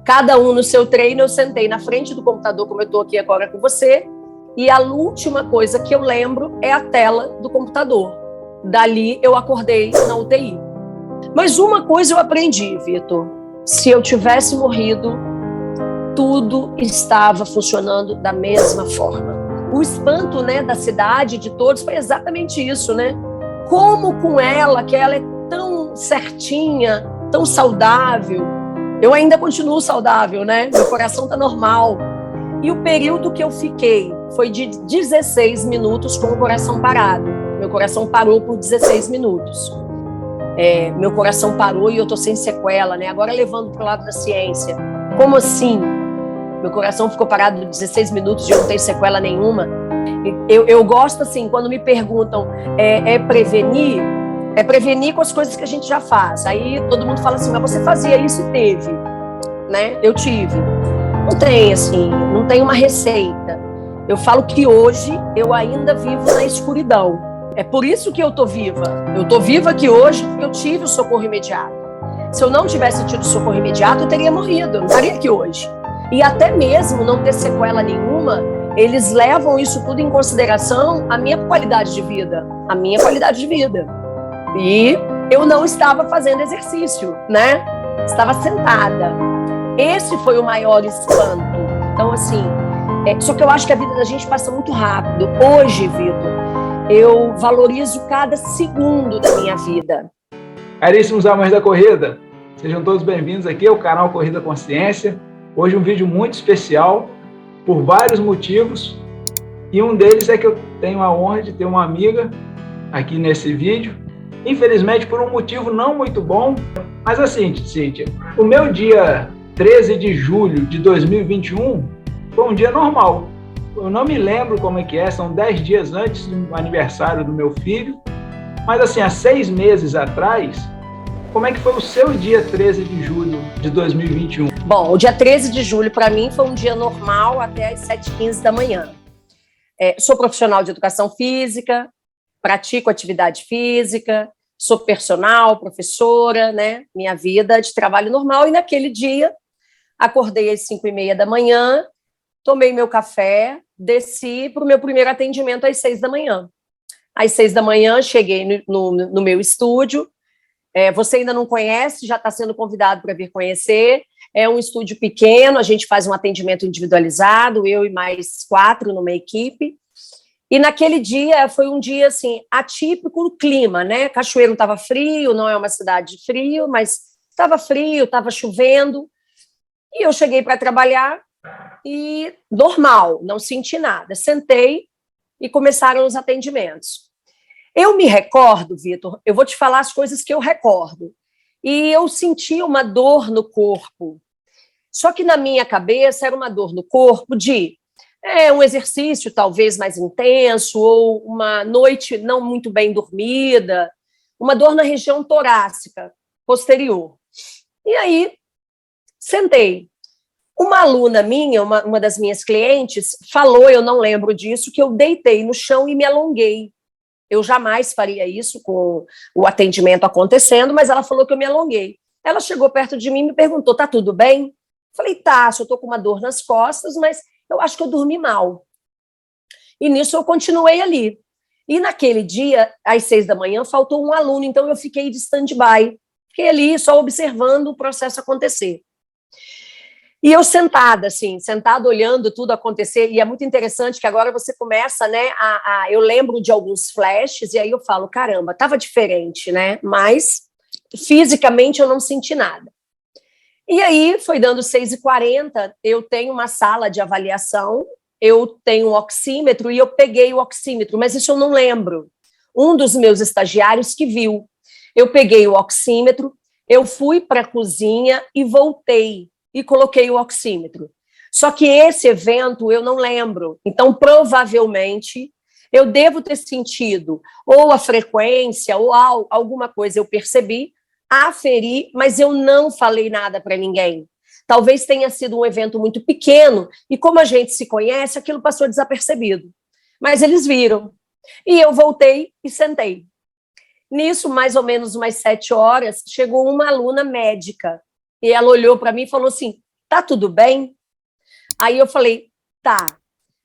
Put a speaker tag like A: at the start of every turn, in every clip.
A: Cada um no seu treino, eu sentei na frente do computador, como eu estou aqui agora com você, e a última coisa que eu lembro é a tela do computador. Dali eu acordei na UTI. Mas uma coisa eu aprendi, Vitor. Se eu tivesse morrido, tudo estava funcionando da mesma forma. O espanto, né, da cidade, de todos, foi exatamente isso, né? Como com ela, que ela é tão certinha, tão saudável. Eu ainda continuo saudável, né? Meu coração tá normal. E o período que eu fiquei foi de 16 minutos com o coração parado. Meu coração parou por 16 minutos. Meu coração parou e eu tô sem sequela, né? Agora levando pro lado da ciência. Como assim? Meu coração ficou parado 16 minutos e eu não tenho sequela nenhuma. Eu gosto, assim, quando me perguntam, prevenir? É prevenir com as coisas que a gente já faz. Aí todo mundo fala assim, mas você fazia isso e teve, né? Eu tive. Não tem, assim, não tem uma receita. Eu falo que hoje eu ainda vivo na escuridão. É por isso que eu tô viva. Eu tô viva aqui hoje porque eu tive o socorro imediato. Se eu não tivesse tido o socorro imediato, eu teria morrido. Eu não estaria aqui hoje. E até mesmo não ter sequela nenhuma, eles levam isso tudo em consideração, a minha qualidade de vida. A minha qualidade de vida. E eu não estava fazendo exercício, né? Estava sentada. Esse foi o maior espanto. Então, assim, só que eu acho que a vida da gente passa muito rápido. Hoje, Vitor, eu valorizo cada segundo da minha vida.
B: Caríssimos amantes da corrida, sejam todos bem-vindos aqui ao canal Corrida Consciência. Hoje um vídeo muito especial, por vários motivos, e um deles é que eu tenho a honra de ter uma amiga aqui nesse vídeo, infelizmente por um motivo não muito bom, mas assim, Cíntia, o meu dia 13 de julho de 2021 foi um dia normal. Eu não me lembro como é que são 10 dias antes do aniversário do meu filho, mas assim, há 6 meses atrás, como é que foi o seu dia 13 de julho de 2021?
A: Bom, o dia 13 de julho para mim foi um dia normal até as 7h15 da manhã. Sou profissional de educação física, pratico atividade física, sou personal, professora, né? Minha vida de trabalho normal. E naquele dia, acordei às 5h30 da manhã, tomei meu café, desci para o meu primeiro atendimento às 6 da manhã. Às 6 da manhã, cheguei no meu estúdio. Você ainda não conhece, já está sendo convidado para vir conhecer. É um estúdio pequeno, a gente faz um atendimento individualizado, eu e mais 4 numa equipe. E naquele dia, foi um dia assim, atípico no clima, né? Cachoeiro estava frio, não é uma cidade de frio, mas estava frio, estava chovendo. E eu cheguei para trabalhar e normal, não senti nada. Sentei e começaram os atendimentos. Eu me recordo, Vitor, eu vou te falar as coisas que eu recordo. E eu senti uma dor no corpo. Só que na minha cabeça era uma dor no corpo de um exercício talvez mais intenso, ou uma noite não muito bem dormida, uma dor na região torácica posterior. E aí, sentei. Uma aluna minha, uma das minhas clientes, falou, eu não lembro disso, que eu deitei no chão e me alonguei. Eu jamais faria isso com o atendimento acontecendo, mas ela falou que eu me alonguei. Ela chegou perto de mim e me perguntou, tá tudo bem? Falei, tá, só tô com uma dor nas costas, mas eu acho que eu dormi mal. E nisso eu continuei ali. E naquele dia, às 6 da manhã, faltou um aluno, então eu fiquei de stand-by. Fiquei ali só observando o processo acontecer. E eu sentada, assim, sentada olhando tudo acontecer, e é muito interessante que agora você começa, né, eu lembro de alguns flashes, e aí eu falo, caramba, estava diferente, né, mas fisicamente eu não senti nada. E aí foi dando 6h40, eu tenho uma sala de avaliação, eu tenho um oxímetro, e eu peguei o oxímetro, mas isso eu não lembro. Um dos meus estagiários que viu. Eu peguei o oxímetro, eu fui para a cozinha e voltei. E coloquei o oxímetro. Só que esse evento eu não lembro. Então, provavelmente, eu devo ter sentido ou a frequência ou alguma coisa eu percebi, aferi, mas eu não falei nada para ninguém. Talvez tenha sido um evento muito pequeno e como a gente se conhece, aquilo passou desapercebido. Mas eles viram. E eu voltei e sentei. Nisso, mais ou menos umas 7 horas, chegou uma aluna médica. E ela olhou para mim e falou assim, tá tudo bem? Aí eu falei, tá,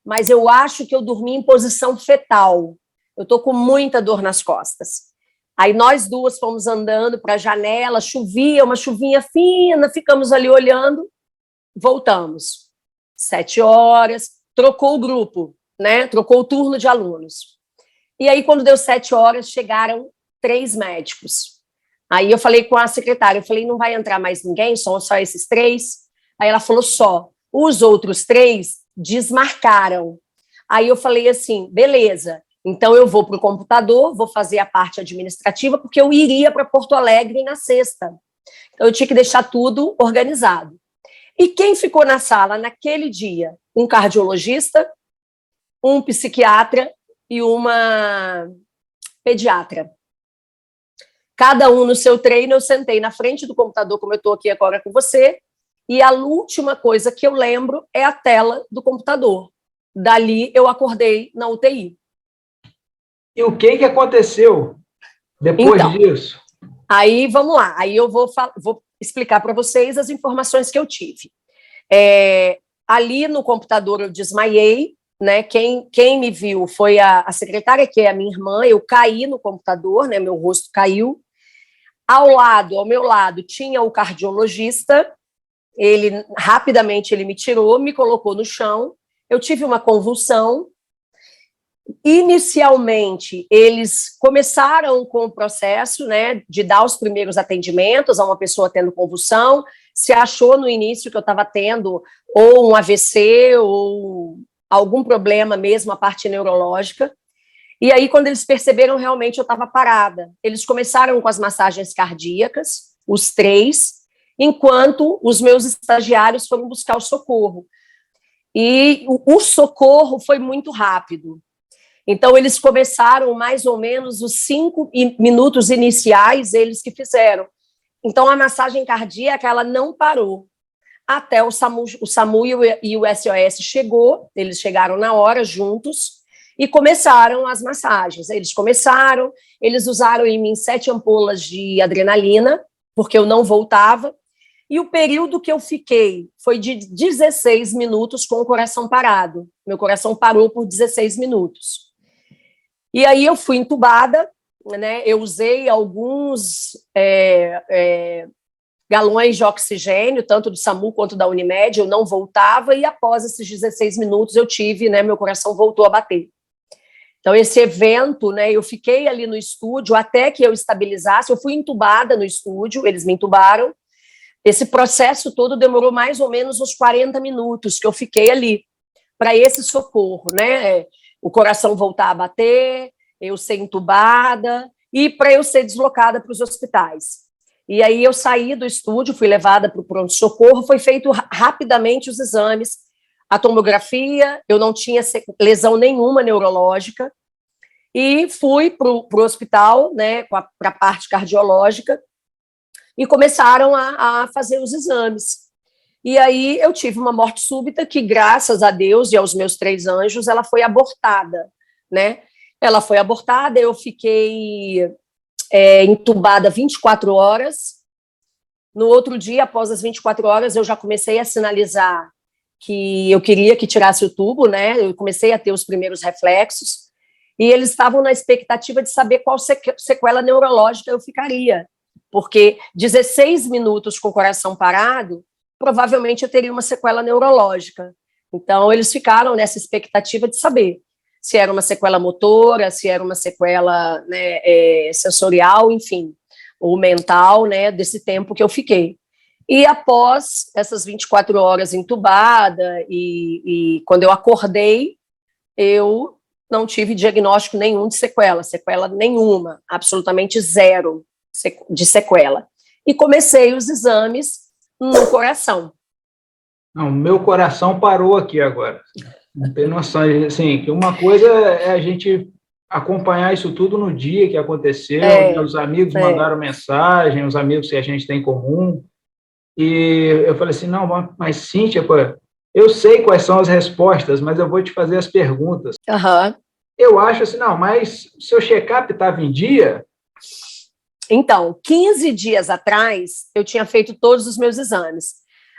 A: mas eu acho que eu dormi em posição fetal. Eu tô com muita dor nas costas. Aí nós duas fomos andando para a janela, chovia, uma chuvinha fina, ficamos ali olhando, voltamos. 7 horas, trocou o grupo, né? Trocou o turno de alunos. E aí, quando deu 7 horas, chegaram 3 médicos. Aí eu falei com a secretária, eu falei, não vai entrar mais ninguém, são só esses 3? Aí ela falou, só. Os outros 3 desmarcaram. Aí eu falei assim, beleza, então eu vou para o computador, vou fazer a parte administrativa, porque eu iria para Porto Alegre na sexta. Então eu tinha que deixar tudo organizado. E quem ficou na sala naquele dia? Um cardiologista, um psiquiatra e uma pediatra. Cada um no seu treino, eu sentei na frente do computador, como eu estou aqui agora com você, e a última coisa que eu lembro é a tela do computador. Dali, eu acordei na UTI.
B: E o que aconteceu depois disso?
A: Aí, vamos lá. Aí eu vou explicar para vocês as informações que eu tive. Ali no computador eu desmaiei, né? Quem me viu foi a secretária, que é a minha irmã. Eu caí no computador, né? Meu rosto caiu. Ao meu lado, tinha o cardiologista. Ele rapidamente me tirou, me colocou no chão. Eu tive uma convulsão. Inicialmente, eles começaram com o processo, né, de dar os primeiros atendimentos a uma pessoa tendo convulsão. Se achou no início que eu estava tendo ou um AVC ou algum problema mesmo, a parte neurológica. E aí, quando eles perceberam, realmente eu estava parada. Eles começaram com as massagens cardíacas, os 3, enquanto os meus estagiários foram buscar o socorro. E o socorro foi muito rápido. Então, eles começaram mais ou menos os 5 minutos iniciais, eles que fizeram. Então, a massagem cardíaca, ela não parou. Até o SAMU e o SOS chegou, eles chegaram na hora juntos e começaram as massagens. Eles usaram em mim 7 ampolas de adrenalina, porque eu não voltava. E o período que eu fiquei foi de 16 minutos com o coração parado. Meu coração parou por 16 minutos. E aí eu fui entubada, né? Eu usei alguns galões de oxigênio, tanto do SAMU quanto da Unimed, eu não voltava, e após esses 16 minutos eu tive, né, meu coração voltou a bater. Então, esse evento, né, eu fiquei ali no estúdio até que eu estabilizasse, eu fui entubada no estúdio, eles me entubaram. Esse processo todo demorou mais ou menos uns 40 minutos que eu fiquei ali, para esse socorro, né? O coração voltar a bater, eu ser entubada e para eu ser deslocada para os hospitais. E aí eu saí do estúdio, fui levada para o pronto-socorro, foi feito rapidamente os exames, a tomografia, eu não tinha lesão nenhuma neurológica, e fui para o hospital, né, para a parte cardiológica, e começaram a fazer os exames. E aí eu tive uma morte súbita que, graças a Deus e aos meus 3 anjos, ela foi abortada, né? Ela foi abortada, eu fiquei entubada 24 horas. No outro dia, após as 24 horas, eu já comecei a sinalizar que eu queria que tirasse o tubo, né? Eu comecei a ter os primeiros reflexos, e eles estavam na expectativa de saber qual sequela neurológica eu ficaria, porque 16 minutos com o coração parado, provavelmente eu teria uma sequela neurológica. Então, eles ficaram nessa expectativa de saber se era uma sequela motora, se era uma sequela, né, sensorial, enfim, ou mental, né, desse tempo que eu fiquei. E após essas 24 horas entubada, e quando eu acordei, eu não tive diagnóstico nenhum de sequela nenhuma, absolutamente zero de sequela. E comecei os exames no coração.
B: Não, meu coração parou aqui agora. Não tem noção, assim, que uma coisa é a gente acompanhar isso tudo no dia que aconteceu, né? Os amigos mandaram mensagem, os amigos que a gente tem em comum, e eu falei assim, não, mas Cíntia, pô, eu sei quais são as respostas, mas eu vou te fazer as perguntas.
A: Uhum.
B: Eu acho assim, não, mas seu check-up estava em dia?
A: Então, 15 dias atrás, eu tinha feito todos os meus exames.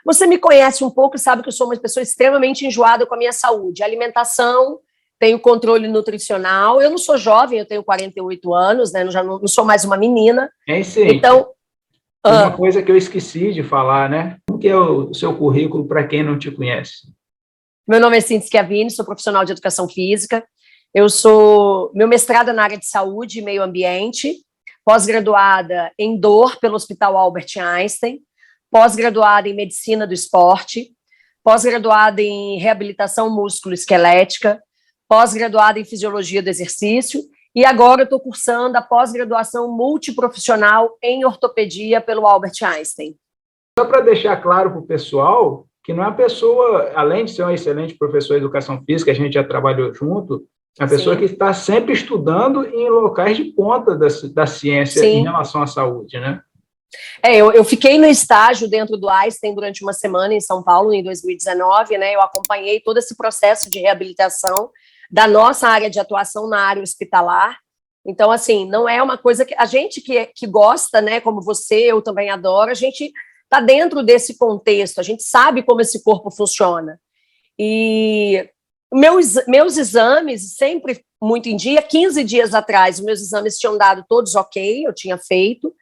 A: Você me conhece um pouco e sabe que eu sou uma pessoa extremamente enjoada com a minha saúde. Alimentação, tenho controle nutricional. Eu não sou jovem, eu tenho 48 anos, né? Já não sou mais uma menina.
B: Sim.
A: Então,
B: uma coisa que eu esqueci de falar, né? O que é o seu currículo para quem não te conhece?
A: meu nome é Cintia Schiavini, sou profissional de educação física. Meu mestrado é na área de saúde e meio ambiente, pós-graduada em dor pelo Hospital Albert Einstein, pós-graduada em medicina do esporte, pós-graduada em reabilitação músculo-esquelética, pós-graduada em fisiologia do exercício, e agora eu estou cursando a pós-graduação multiprofissional em ortopedia pelo Albert Einstein.
B: Só para deixar claro para o pessoal que não é uma pessoa, além de ser um excelente professor de educação física, a gente já trabalhou junto, é uma pessoa que está sempre estudando em locais de ponta da ciência em relação à saúde, né?
A: Eu fiquei no estágio dentro do Einstein durante uma semana em São Paulo, em 2019, né? Eu acompanhei todo esse processo de reabilitação da nossa área de atuação na área hospitalar. Então, assim, não é uma coisa que a gente que gosta, né? Como você, eu também adoro, a gente está dentro desse contexto, a gente sabe como esse corpo funciona. E meus exames, sempre muito em dia, 15 dias atrás, meus exames tinham dado todos ok, eu tinha feito.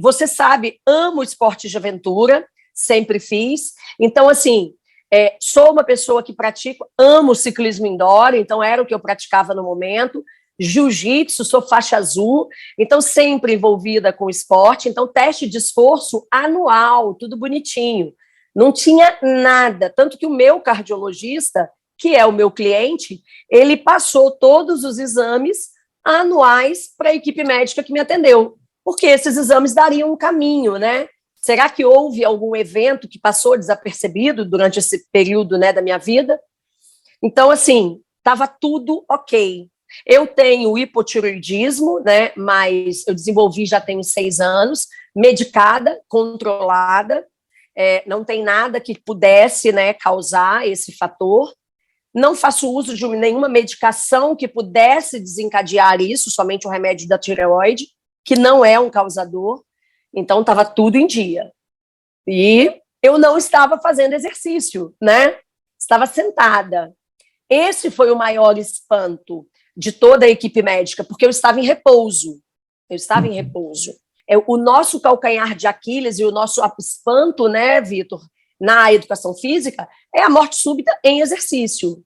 A: Você sabe, amo esporte de aventura, sempre fiz. Então, assim, sou uma pessoa que amo ciclismo indoor, então era o que eu praticava no momento. Jiu-jitsu, sou faixa azul, então sempre envolvida com esporte. Então, teste de esforço anual, tudo bonitinho. Não tinha nada, tanto que o meu cardiologista, que é o meu cliente, ele passou todos os exames anuais para a equipe médica que me atendeu, porque esses exames dariam um caminho, né? Será que houve algum evento que passou desapercebido durante esse período, né, da minha vida? Então, assim, estava tudo ok. Eu tenho hipotireoidismo, né, mas eu desenvolvi já tem 6 anos, medicada, controlada, não tem nada que pudesse, né, causar esse fator. Não faço uso de nenhuma medicação que pudesse desencadear isso, somente o remédio da tireoide, que não é um causador. Então, estava tudo em dia. E eu não estava fazendo exercício, né? Estava sentada. Esse foi o maior espanto de toda a equipe médica, porque eu estava em repouso. O nosso calcanhar de Aquiles e o nosso espanto, né, Vitor, na educação física, é a morte súbita em exercício.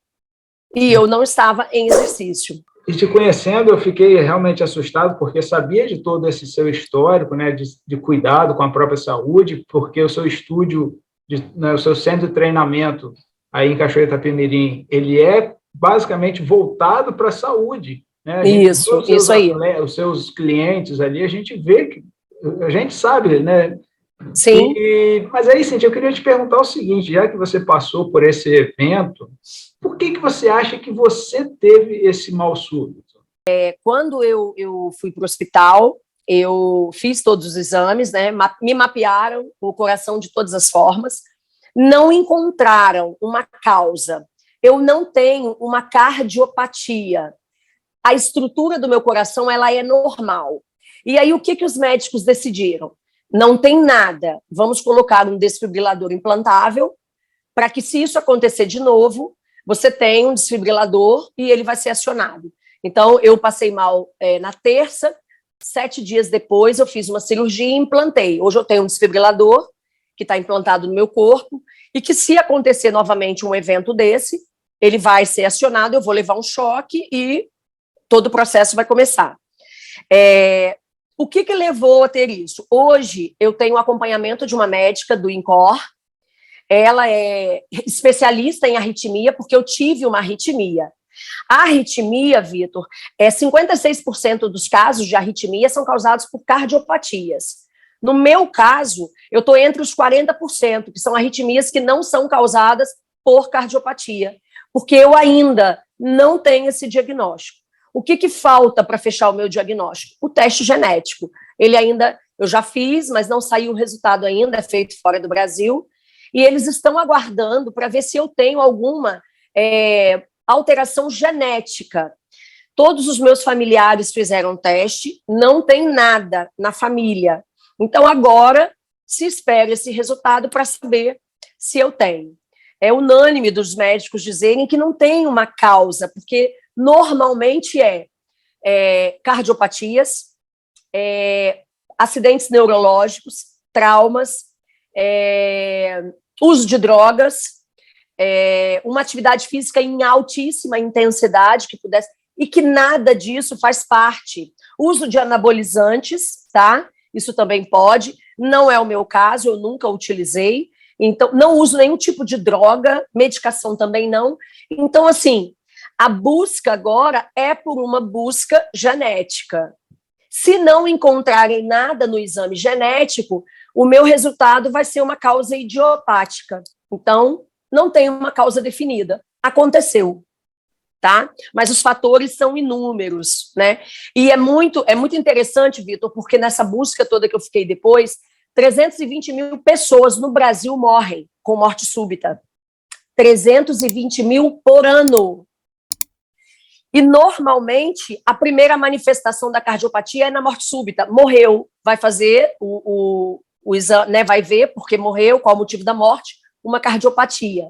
A: E eu não estava em exercício.
B: E te conhecendo, eu fiquei realmente assustado, porque sabia de todo esse seu histórico, né, de cuidado com a própria saúde, porque o seu estúdio, o seu centro de treinamento aí em Cachoeira Itapemirim, ele é basicamente voltado para a saúde, né?
A: Isso aí.
B: Os seus clientes ali, a gente vê que a gente sabe, né?
A: Sim.
B: Mas aí, Cintia, eu queria te perguntar o seguinte, já que você passou por esse evento, por que você acha que você teve esse mal súbito?
A: Quando eu fui para o hospital, eu fiz todos os exames, né? Me mapearam o coração de todas as formas, não encontraram uma causa. Eu não tenho uma cardiopatia. A estrutura do meu coração, ela é normal. E aí, o que os médicos decidiram? Não tem nada. Vamos colocar um desfibrilador implantável para que, se isso acontecer de novo, você tenha um desfibrilador e ele vai ser acionado. Então, eu passei mal na terça, 7 dias depois eu fiz uma cirurgia e implantei. Hoje eu tenho um desfibrilador que está implantado no meu corpo e que, se acontecer novamente um evento desse, ele vai ser acionado, eu vou levar um choque e todo o processo vai começar. O que levou a ter isso? Hoje, eu tenho acompanhamento de uma médica do INCOR. Ela é especialista em arritmia, porque eu tive uma arritmia. A arritmia, Vitor, 56% dos casos de arritmia são causados por cardiopatias. No meu caso, eu estou entre os 40%, que são arritmias que não são causadas por cardiopatia, porque eu ainda não tenho esse diagnóstico. O que falta para fechar o meu diagnóstico? O teste genético. Eu já fiz, mas não saiu o resultado ainda, é feito fora do Brasil, e eles estão aguardando para ver se eu tenho alguma alteração genética. Todos os meus familiares fizeram teste, não tem nada na família. Então, agora, se espera esse resultado para saber se eu tenho. É unânime dos médicos dizerem que não tem uma causa, porque normalmente cardiopatias, acidentes neurológicos, traumas, uso de drogas, uma atividade física em altíssima intensidade que pudesse, e que nada disso faz parte. Uso de anabolizantes, tá? Isso também pode, não é o meu caso, eu nunca utilizei, então não uso nenhum tipo de droga, medicação também não. Então, assim, a busca agora é por uma busca genética. Se não encontrarem nada no exame genético, o meu resultado vai ser uma causa idiopática. Então, não tem uma causa definida. Aconteceu, tá? Mas os fatores são inúmeros, né? E é muito interessante, Vitor, porque nessa busca toda que eu fiquei depois, 320 mil pessoas no Brasil morrem com morte súbita. 320 mil por ano. E, normalmente, a primeira manifestação da cardiopatia é na morte súbita. Morreu, vai fazer o exame, né, vai ver porque morreu, qual o motivo da morte, uma cardiopatia.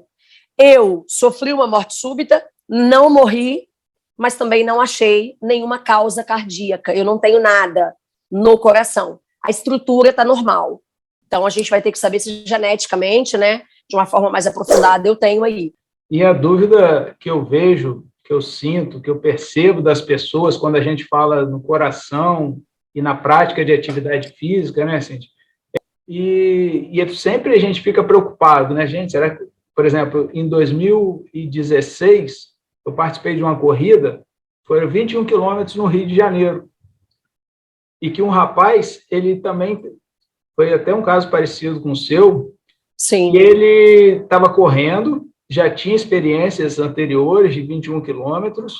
A: Eu sofri uma morte súbita, não morri, mas também não achei nenhuma causa cardíaca. Eu não tenho nada no coração. A estrutura está normal. Então, a gente vai ter que saber se geneticamente, né, de uma forma mais aprofundada, eu tenho aí.
B: E a dúvida que eu vejo, que eu sinto, que eu percebo das pessoas quando a gente fala no coração e na prática de atividade física, né, Cíntia? E sempre a gente fica preocupado, né, gente? Será que, por exemplo, em 2016, eu participei de uma corrida, foram 21 quilômetros no Rio de Janeiro, e que um rapaz, ele também, foi até um caso parecido com o seu,
A: Sim.
B: E ele estava correndo, já tinha experiências anteriores de 21 quilômetros.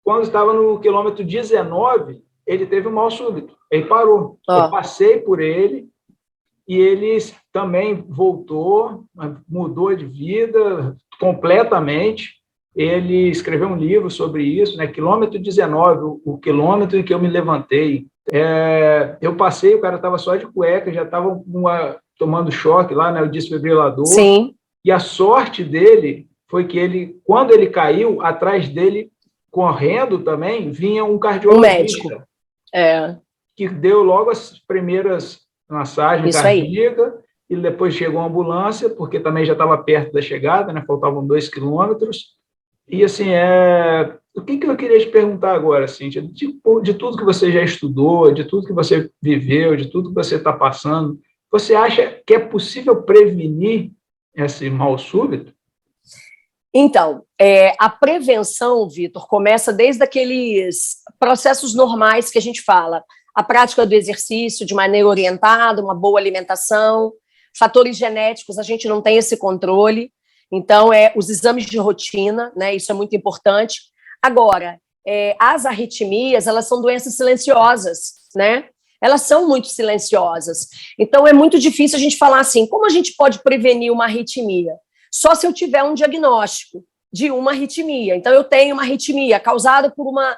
B: Quando estava no quilômetro 19, ele teve um mal súbito. Ele parou. Eu passei por ele e ele também voltou, mudou de vida completamente. Ele escreveu um livro sobre isso, né? Quilômetro 19, o quilômetro em que eu me levantei. Eu passei, o cara estava só de cueca, já estava tomando choque lá, né, o desfibrilador.
A: Sim.
B: E a sorte dele foi que ele, quando ele caiu, atrás dele, correndo também, vinha um cardiologista.
A: Um médico.
B: Que deu logo as primeiras massagens cardíacas, e depois chegou a ambulância, porque também já estava perto da chegada, né, faltavam 2 quilômetros. E, assim, o que eu queria te perguntar agora, Cíntia, de tudo que você já estudou, de tudo que você viveu, de tudo que você está passando, você acha que é possível prevenir esse mal súbito?
A: Então, a prevenção, Vitor, começa desde aqueles processos normais que a gente fala. A prática do exercício de maneira orientada, uma boa alimentação, fatores genéticos, a gente não tem esse controle. Então, os exames de rotina, né, isso é muito importante. Agora, as arritmias, elas são doenças silenciosas, né? Elas são muito silenciosas. Então, é muito difícil a gente falar assim, como a gente pode prevenir uma arritmia? Só se eu tiver um diagnóstico de uma arritmia. Então, eu tenho uma arritmia causada por uma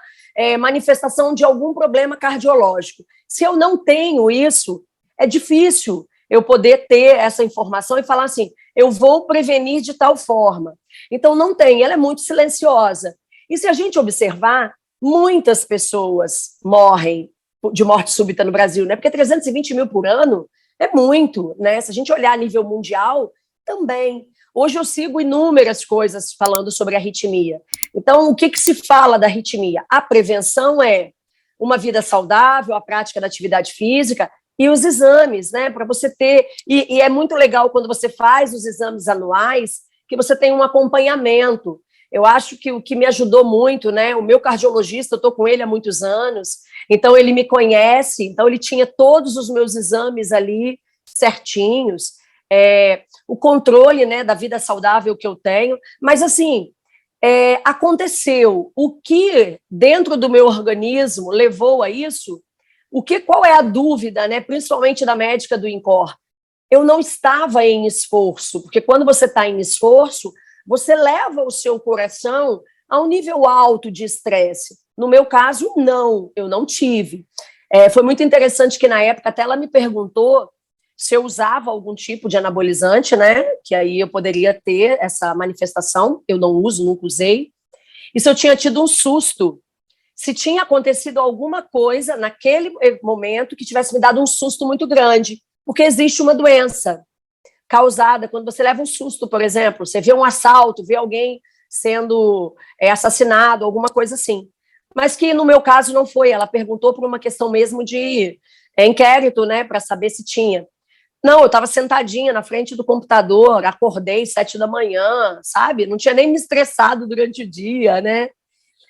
A: manifestação de algum problema cardiológico. Se eu não tenho isso, é difícil eu poder ter essa informação e falar assim, eu vou prevenir de tal forma. Então, não tem, ela é muito silenciosa. E se a gente observar, muitas pessoas morrem de morte súbita no Brasil, né? Porque 320 mil por ano é muito, né? Se a gente olhar a nível mundial, também. Hoje eu sigo inúmeras coisas falando sobre arritmia. Então, o que se fala da arritmia? A prevenção é uma vida saudável, a prática da atividade física e os exames, né? Para você ter. E é muito legal quando você faz os exames anuais, que você tem um acompanhamento. Eu acho que o que me ajudou muito, né? O meu cardiologista, eu estou com ele há muitos anos, então ele me conhece, então ele tinha todos os meus exames ali certinhos, o controle, né, da vida saudável que eu tenho, mas assim, aconteceu. O que dentro do meu organismo levou a isso? Qual é a dúvida, né, principalmente da médica do INCOR? Eu não estava em esforço, porque quando você está em esforço, você leva o seu coração a um nível alto de estresse. No meu caso, não, eu não tive. Foi muito interessante que, na época, até ela me perguntou se eu usava algum tipo de anabolizante, né? Que aí eu poderia ter essa manifestação. Eu não uso, nunca usei. E se eu tinha tido um susto, se tinha acontecido alguma coisa naquele momento que tivesse me dado um susto muito grande, porque existe uma doença causada quando você leva um susto, por exemplo, você vê um assalto, vê alguém sendo assassinado, alguma coisa assim. Mas que no meu caso não foi. Ela perguntou por uma questão mesmo de inquérito, né, para saber se tinha. Não, eu estava sentadinha na frente do computador, acordei 7 da manhã, sabe? Não tinha nem me estressado durante o dia, né?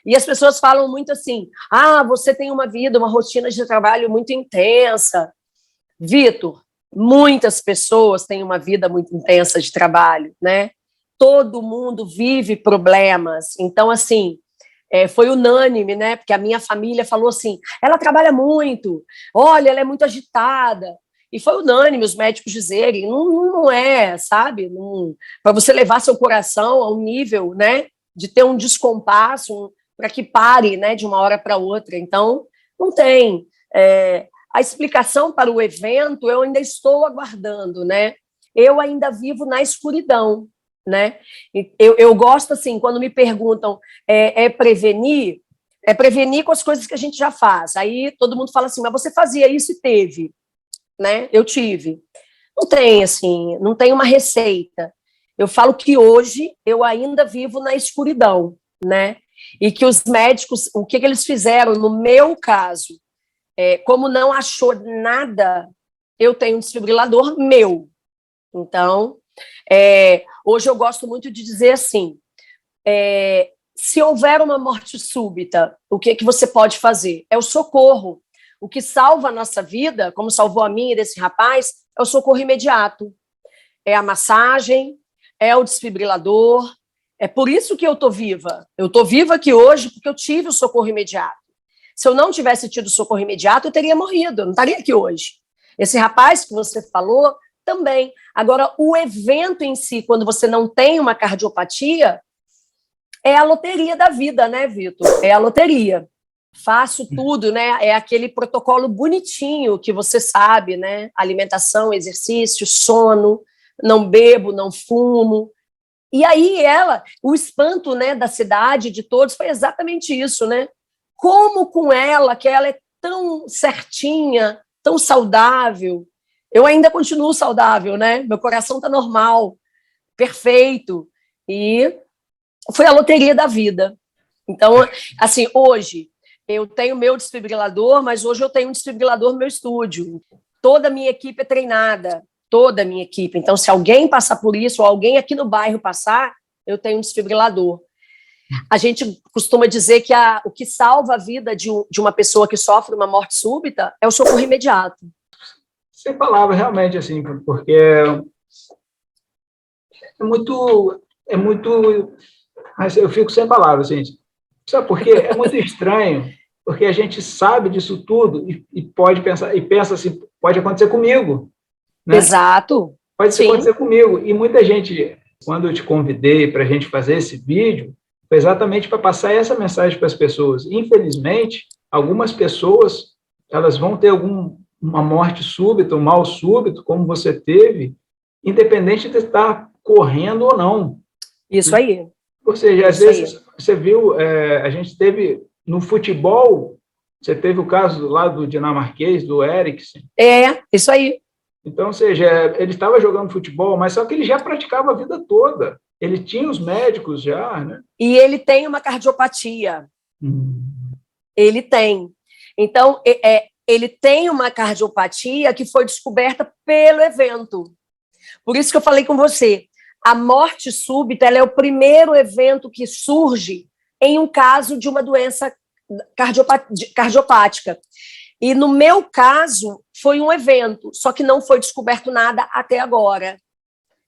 A: E as pessoas falam muito assim, você tem uma vida, uma rotina de trabalho muito intensa. Vitor, muitas pessoas têm uma vida muito intensa de trabalho, né? Todo mundo vive problemas. Então, assim, foi unânime, né? Porque a minha família falou assim, ela trabalha muito, olha, ela é muito agitada. E foi unânime os médicos dizerem, não é, sabe? Para você levar seu coração a um nível, né? De ter um descompasso, para que pare, né? De uma hora para outra. Então, não tem. A explicação para o evento eu ainda estou aguardando, né? Eu ainda vivo na escuridão, né? Eu gosto, assim, quando me perguntam, prevenir? É prevenir com as coisas que a gente já faz. Aí todo mundo fala assim, mas você fazia isso e teve, né? Eu tive. Não tem, assim, não tem uma receita. Eu falo que hoje eu ainda vivo na escuridão, né? E que os médicos, o que eles fizeram no meu caso, como não achou nada, eu tenho um desfibrilador meu. Então, hoje eu gosto muito de dizer assim, se houver uma morte súbita, o que você pode fazer? É o socorro. O que salva a nossa vida, como salvou a minha e desse rapaz, é o socorro imediato. É a massagem, é o desfibrilador. É por isso que eu estou viva. Eu estou viva aqui hoje porque eu tive o socorro imediato. Se eu não tivesse tido socorro imediato, eu teria morrido, eu não estaria aqui hoje. Esse rapaz que você falou, também. Agora, o evento em si, quando você não tem uma cardiopatia, é a loteria da vida, né, Vitor? É a loteria. Faço tudo, né? É aquele protocolo bonitinho que você sabe, né? Alimentação, exercício, sono, não bebo, não fumo. E aí o espanto, né, da cidade, de todos, foi exatamente isso, né? Como com ela, que ela é tão certinha, tão saudável. Eu ainda continuo saudável, né? Meu coração está normal, perfeito. E foi a loteria da vida. Então, assim, hoje eu tenho meu desfibrilador, mas hoje eu tenho um desfibrilador no meu estúdio. Toda a minha equipe é treinada, toda a minha equipe. Então, se alguém passar por isso, ou alguém aqui no bairro passar, eu tenho um desfibrilador. A gente costuma dizer que o que salva a vida de uma pessoa que sofre uma morte súbita é o socorro imediato.
B: Sem palavras, realmente, assim, porque é muito, mas eu fico sem palavras, gente. Sabe por quê? É muito estranho, porque a gente sabe disso tudo e pode pensar, e pensa assim, pode acontecer comigo, né?
A: Exato.
B: Pode acontecer comigo. E muita gente, quando eu te convidei para a gente fazer esse vídeo, foi exatamente para passar essa mensagem para as pessoas. Infelizmente, algumas pessoas, elas vão ter uma morte súbita, um mal súbito, como você teve, independente de estar correndo ou não.
A: Isso aí.
B: Ou seja, às vezes, você viu, a gente teve, no futebol, você teve o caso lá do dinamarquês, do Eriksen.
A: Isso aí.
B: Então, ou seja, ele estava jogando futebol, mas só que ele já praticava a vida toda. Ele tinha os médicos já, né?
A: E ele tem uma cardiopatia. Ele tem. Então, ele tem uma cardiopatia que foi descoberta pelo evento. Por isso que eu falei com você. A morte súbita ela é o primeiro evento que surge em um caso de uma doença cardiopática. E no meu caso, foi um evento, só que não foi descoberto nada até agora.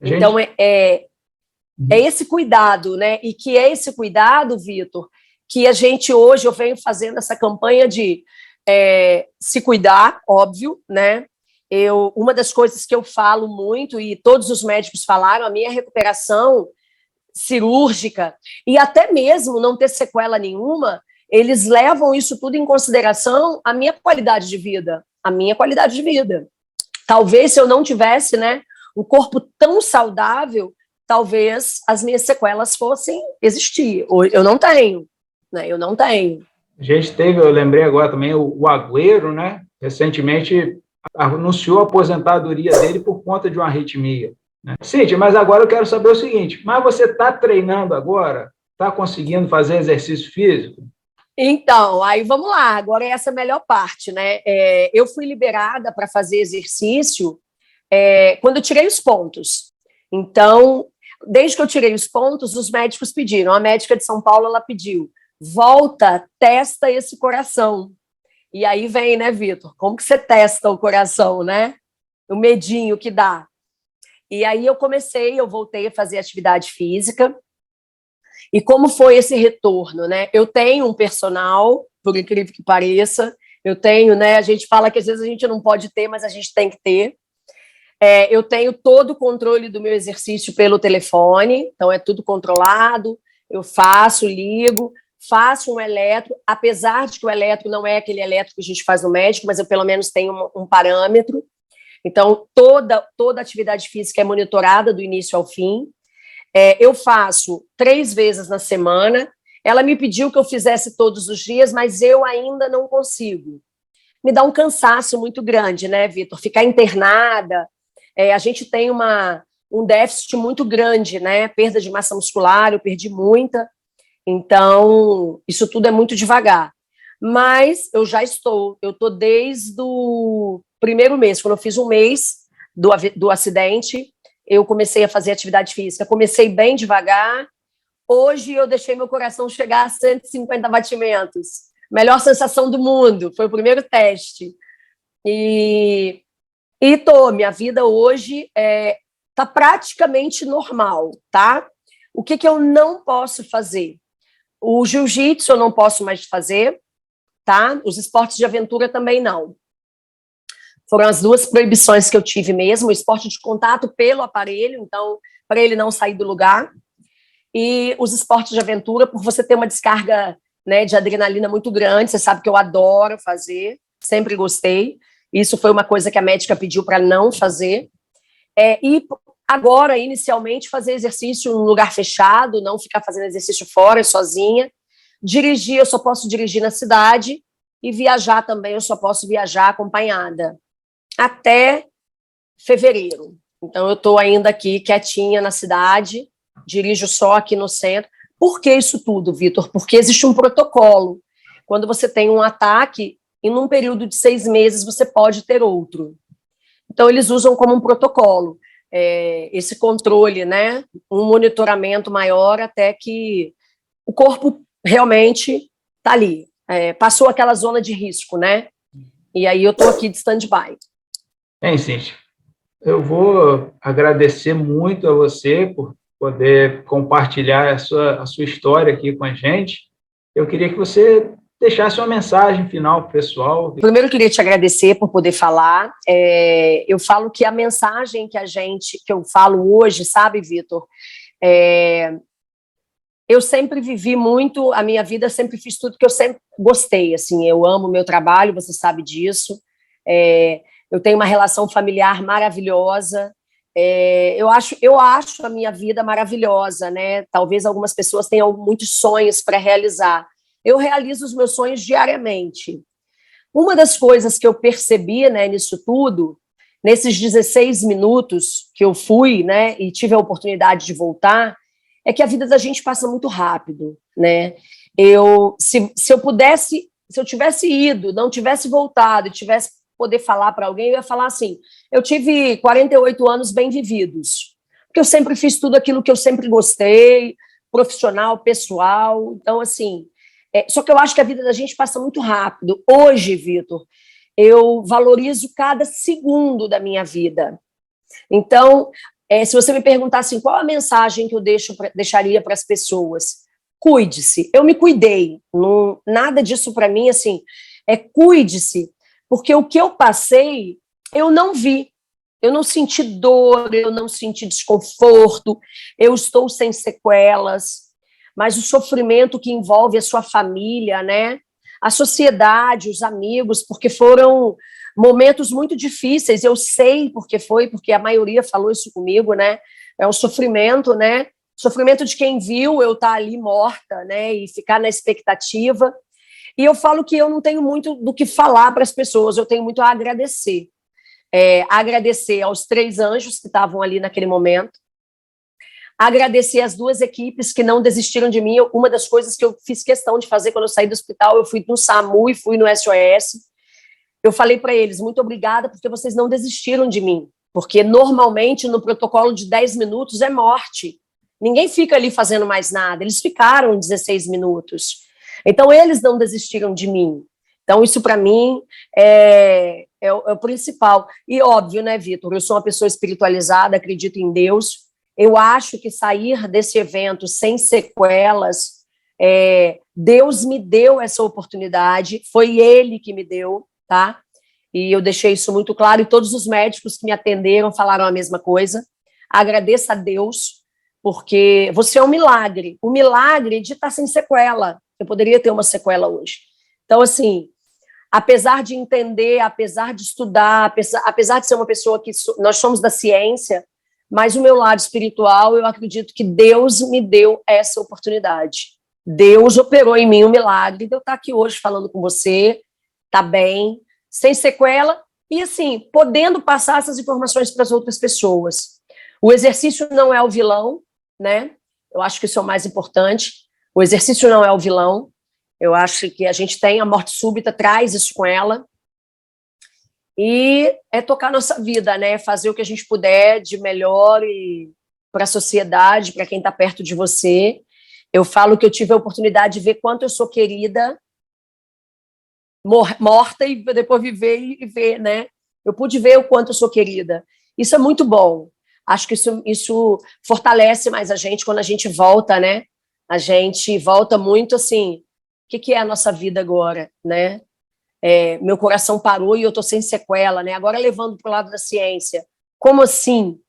A: Gente. Então, é esse cuidado, né? E que é esse cuidado, Vitor, que a gente hoje, eu venho fazendo essa campanha de se cuidar, óbvio, né? Uma das coisas que eu falo muito, e todos os médicos falaram, a minha recuperação cirúrgica, e até mesmo não ter sequela nenhuma, eles levam isso tudo em consideração, a minha qualidade de vida. talvez se eu não tivesse, né, um corpo tão saudável, talvez as minhas sequelas fossem existir. Eu não tenho, né? Eu não tenho.
B: A gente teve, eu lembrei agora também, o Agüero, né? Recentemente anunciou a aposentadoria dele por conta de uma arritmia. Né? Cíntia, mas agora eu quero saber o seguinte, mas você está treinando agora? Está conseguindo fazer exercício físico?
A: Então, aí vamos lá, agora essa é a melhor parte, né? Eu fui liberada para fazer exercício quando eu tirei os pontos. Então, desde que eu tirei os pontos, os médicos pediram. A médica de São Paulo, ela pediu, volta, testa esse coração. E aí vem, né, Vitor? Como que você testa o coração, né? O medinho que dá. E aí eu voltei a fazer atividade física. E como foi esse retorno, né? Eu tenho um personal, por incrível que pareça, eu tenho, né? A gente fala que às vezes a gente não pode ter, mas a gente tem que ter. Eu tenho todo o controle do meu exercício pelo telefone, então é tudo controlado, eu faço, ligo, faço um eletro, apesar de que o eletro não é aquele eletro que a gente faz no médico, mas eu pelo menos tenho um parâmetro. Então, toda atividade física é monitorada do início ao fim. Eu faço 3 vezes na semana. Ela me pediu que eu fizesse todos os dias, mas eu ainda não consigo. Me dá um cansaço muito grande, né, Vitor? Ficar internada. A gente tem um déficit muito grande, né? Perda de massa muscular, eu perdi muita. Então, isso tudo é muito devagar. Mas eu estou desde o primeiro mês, quando eu fiz um mês do acidente, eu comecei a fazer atividade física. Comecei bem devagar. Hoje eu deixei meu coração chegar a 150 batimentos. Melhor sensação do mundo. Foi o primeiro teste. Minha vida hoje está praticamente normal, tá? O que eu não posso fazer? O jiu-jitsu eu não posso mais fazer, tá? Os esportes de aventura também não. Foram as 2 proibições que eu tive mesmo, o esporte de contato pelo aparelho, então, para ele não sair do lugar, e os esportes de aventura, por você ter uma descarga, né, de adrenalina muito grande, você sabe que eu adoro fazer, sempre gostei, isso foi uma coisa que a médica pediu para não fazer, e agora, inicialmente, fazer exercício em lugar fechado, não ficar fazendo exercício fora, sozinha, dirigir, eu só posso dirigir na cidade, e viajar também, eu só posso viajar acompanhada. Até fevereiro. Então, eu estou ainda aqui quietinha na cidade, dirijo só aqui no centro. Por que isso tudo, Vitor? Porque existe um protocolo. Quando você tem um ataque, em um período de 6 meses, você pode ter outro. Então, eles usam como um protocolo esse controle, né? Um monitoramento maior até que o corpo realmente está ali. Passou aquela zona de risco, né? E aí eu estou aqui de stand-by.
B: Bem, Cíntia, eu vou agradecer muito a você por poder compartilhar a sua história aqui com a gente. Eu queria que você deixasse uma mensagem final para o pessoal.
A: Primeiro, eu queria te agradecer por poder falar. Eu falo que a mensagem que eu falo hoje, sabe, Vitor? Eu sempre vivi muito, a minha vida sempre fiz tudo que eu sempre gostei, assim, eu amo o meu trabalho, você sabe disso. Eu tenho uma relação familiar maravilhosa. Eu acho a minha vida maravilhosa, né? Talvez algumas pessoas tenham muitos sonhos para realizar. Eu realizo os meus sonhos diariamente. Uma das coisas que eu percebi, né, nisso tudo, nesses 16 minutos que eu fui, né, e tive a oportunidade de voltar, é que a vida da gente passa muito rápido, né? Se eu tivesse ido, não tivesse voltado e tivesse poder falar para alguém, eu ia falar assim, eu tive 48 anos bem vividos, porque eu sempre fiz tudo aquilo que eu sempre gostei, profissional, pessoal, então assim, só que eu acho que a vida da gente passa muito rápido. Hoje, Vitor, eu valorizo cada segundo da minha vida. Então, se você me perguntar assim, qual a mensagem que eu deixaria para as pessoas? Cuide-se. Eu me cuidei. Não, nada disso para mim, assim, cuide-se, porque o que eu passei, eu não vi. Eu não senti dor, eu não senti desconforto, eu estou sem sequelas, mas o sofrimento que envolve a sua família, né? A sociedade, os amigos, porque foram momentos muito difíceis, eu sei porque a maioria falou isso comigo, né? É um sofrimento, né? Sofrimento de quem viu eu estar ali morta, né? E ficar na expectativa. E eu falo que eu não tenho muito do que falar para as pessoas, eu tenho muito a agradecer. Agradecer aos 3 anjos que estavam ali naquele momento, agradecer às 2 equipes que não desistiram de mim. Uma das coisas que eu fiz questão de fazer quando eu saí do hospital, eu fui no SAMU e fui no SOS. Eu falei para eles, muito obrigada, porque vocês não desistiram de mim. Porque normalmente no protocolo de 10 minutos é morte. Ninguém fica ali fazendo mais nada. Eles ficaram 16 minutos. Então eles não desistiram de mim. Então isso para mim é o principal. E óbvio, né, Vitor? Eu sou uma pessoa espiritualizada, acredito em Deus. Eu acho que sair desse evento sem sequelas, Deus me deu essa oportunidade, foi Ele que me deu, tá? E eu deixei isso muito claro, e todos os médicos que me atenderam falaram a mesma coisa. Agradeça a Deus, porque você é um milagre. O milagre de estar sem sequela. Eu poderia ter uma sequela hoje. Então, assim, apesar de entender, apesar de estudar, apesar de ser uma pessoa que nós somos da ciência, mas o meu lado espiritual, eu acredito que Deus me deu essa oportunidade. Deus operou em mim um milagre de eu estar aqui hoje falando com você, tá bem, sem sequela, e assim, podendo passar essas informações para as outras pessoas. O exercício não é o vilão, né? Eu acho que isso é o mais importante. O exercício não é o vilão. Eu acho que a gente tem a morte súbita, traz isso com ela. E é tocar nossa vida, né? Fazer o que a gente puder de melhor para a sociedade, para quem está perto de você. Eu falo que eu tive a oportunidade de ver quanto eu sou querida, morta, e depois viver e ver, né? Eu pude ver o quanto eu sou querida. Isso é muito bom. Acho que isso fortalece mais a gente quando a gente volta, né? A gente volta muito assim, o que é a nossa vida agora, né? Meu coração parou e eu estou sem sequela, né? Agora levando para o lado da ciência. Como assim?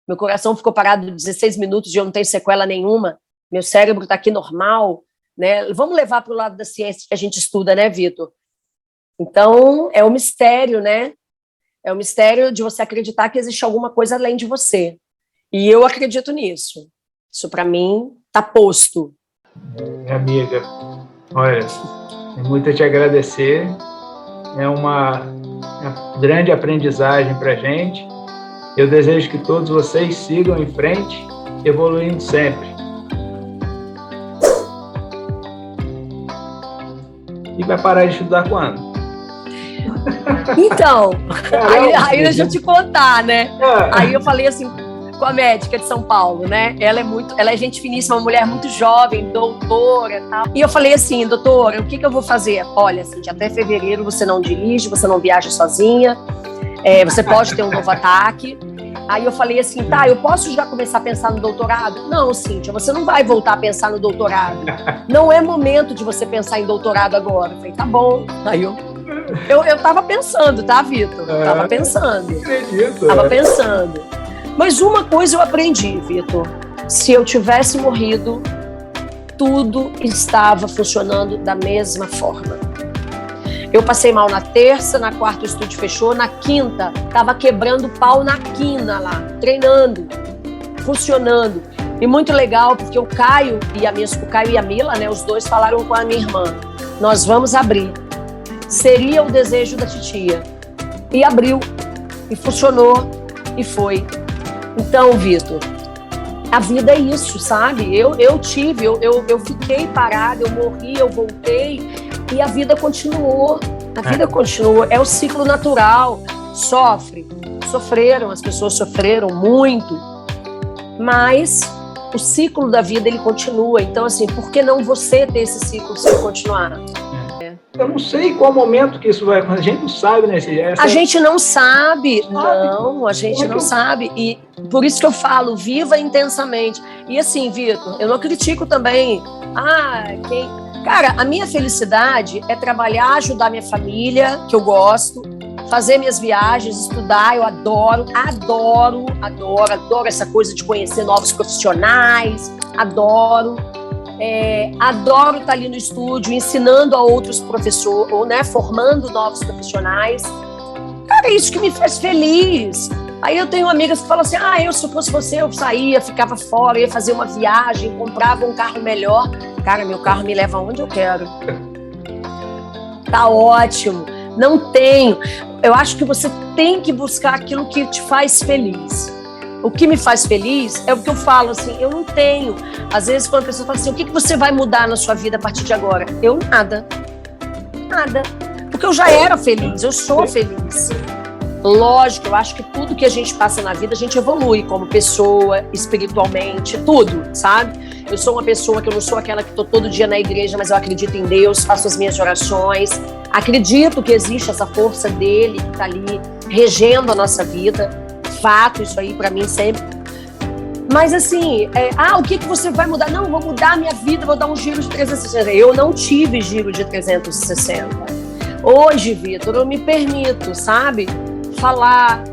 A: Meu coração ficou parado 16 minutos e eu não tenho sequela nenhuma? Meu cérebro está aqui normal, né? Vamos levar para o lado da ciência que a gente estuda, né, Vitor? Então, é um mistério, né? É um mistério de você acreditar que existe alguma coisa além de você. E eu acredito nisso. Isso, para mim, está posto.
B: Minha amiga, olha, tem muito a te agradecer. É uma grande aprendizagem para a gente. Eu desejo que todos vocês sigam em frente, evoluindo sempre. E vai parar de estudar quando?
A: Então, aí deixa eu te contar, né? Aí eu falei assim com a médica de São Paulo, né? Ela é gente finíssima, uma mulher muito jovem, doutora e tal. E eu falei assim, doutora, o que eu vou fazer? Olha, assim, até fevereiro você não dirige, você não viaja sozinha, você pode ter um novo ataque. Aí eu falei assim, tá, eu posso já começar a pensar no doutorado? Não, Cíntia, você não vai voltar a pensar no doutorado. Não é momento de você pensar em doutorado agora. Eu falei, tá bom. Aí eu tava pensando, tá, Vitor? Tava pensando.
B: Acredito.
A: Tava pensando. Mas uma coisa eu aprendi, Vitor. Se eu tivesse morrido, tudo estava funcionando da mesma forma. Eu passei mal na terça, na quarta o estúdio fechou, na quinta estava quebrando pau na quina lá, treinando, funcionando. E muito legal, porque o Caio e a Mila, né, os dois falaram com a minha irmã, nós vamos abrir. Seria o desejo da titia. E abriu, e funcionou, e foi. Então, Vitor, a vida é isso, sabe? Eu fiquei parada, eu morri, eu voltei, e a vida continuou. A vida continua. É o ciclo natural. Sofreram, as pessoas sofreram muito, mas o ciclo da vida, ele continua. Então, assim, por que não você ter esse ciclo se continuar?
B: Eu não sei qual momento que isso vai acontecer. A gente não sabe, né?
A: A gente não sabe. Não, a gente não sabe. E por isso que eu falo, viva intensamente. E assim, Vitor, eu não critico também. Cara, a minha felicidade é trabalhar, ajudar minha família, que eu gosto, fazer minhas viagens, estudar, eu adoro essa coisa de conhecer novos profissionais, adoro estar ali no estúdio, ensinando a outros professores, né, formando novos profissionais. Cara, é isso que me faz feliz. Aí eu tenho amigas que falam assim, se eu fosse você, eu saía, ficava fora, ia fazer uma viagem, comprava um carro melhor. Cara, meu carro me leva onde eu quero. Tá ótimo. Não tenho. Eu acho que você tem que buscar aquilo que te faz feliz. O que me faz feliz é o que eu falo, assim, eu não tenho. Às vezes, quando a pessoa fala assim, o que você vai mudar na sua vida a partir de agora? Eu nada. Nada. Porque eu já era feliz, eu sou feliz. Lógico, eu acho que tudo que a gente passa na vida, a gente evolui como pessoa, espiritualmente, tudo, sabe? Eu sou uma pessoa que eu não sou aquela que estou todo dia na igreja, mas eu acredito em Deus, faço as minhas orações, acredito que existe essa força dele que está ali regendo a nossa vida, fato, isso aí para mim sempre. Mas assim, o que você vai mudar? Não, vou mudar a minha vida, vou dar um giro de 360. Eu não tive giro de 360. Hoje, Vitor, eu me permito, sabe? Falar,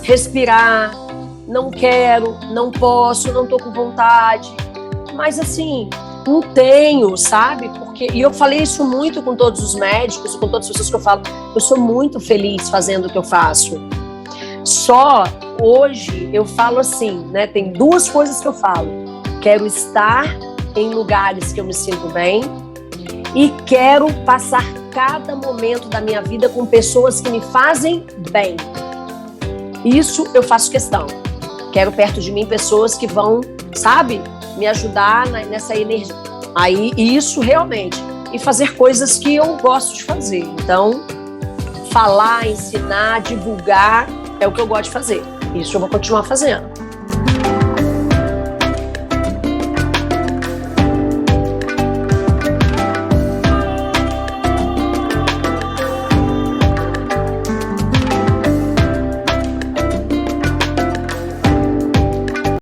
A: respirar, não quero, não posso, não tô com vontade, mas assim, não tenho, sabe? E eu falei isso muito com todos os médicos, com todas as pessoas que eu falo, eu sou muito feliz fazendo o que eu faço. Só hoje eu falo assim, né? Tem duas coisas que eu falo: quero estar em lugares que eu me sinto bem e quero passar cada momento da minha vida com pessoas que me fazem bem. Isso eu faço questão. Quero perto de mim pessoas que vão, sabe, me ajudar nessa energia. Aí, isso realmente. E fazer coisas que eu gosto de fazer. Então, falar, ensinar, divulgar é o que eu gosto de fazer. Isso eu vou continuar fazendo.